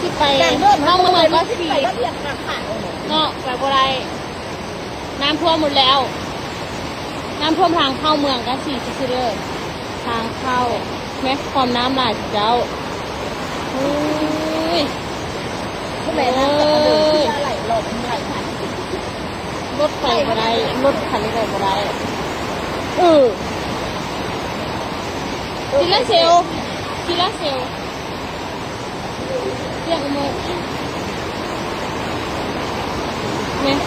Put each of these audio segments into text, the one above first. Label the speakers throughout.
Speaker 1: สิไปเข้าเมืองก็สี่เนาะไปบ่ได้น้ำท่วมหมดแล้ว น้ำท่วมทางเข้าเมืองก็สี่ซื่อเลยทางเข้าแม้ความน้ำหลายเจ้าอุ้ย
Speaker 2: ไหลน้ำไหลลมไหลผ่าน
Speaker 1: รถไฟบ่ได้รถคันนี้ไปบ่ได้ทีละเซลทีละเซลเรียกมือเนี่ย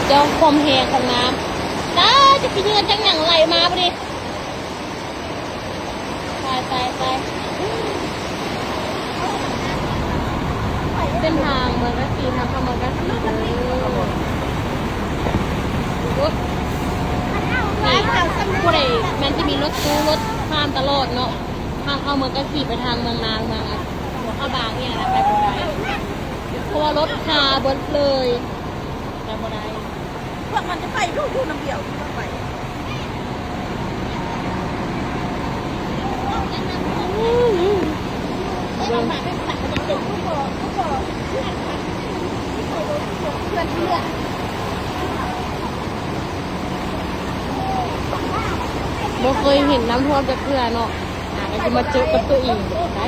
Speaker 1: เจ้าความแหงของน้ำจ้าจะไปยืนจังหนังไหลมาพอดีตายเส้นทางเมืองกะสีทางเข้าเมืองกะสีรถผู้ใดมันจะมีรถตู้รถข้ามตลอดเนาะทางเข้าเมืองกะสีไปทางเมืองนางเมืองหัวข้าวบางเนี่ยนะไปบ่ได้เพราะว่ารถคาเบิดเลยไปบ่ได้
Speaker 2: พวกมันจะไปรูดน้ำเดี่ยวไปเรามาเป็นสัตว์เป็นเด็กผู้บอกเพื่อน
Speaker 1: บ่เคยเห็นน้ำท่วมจะเกลือเนาะก็จะมาเจอกับตัวเองได้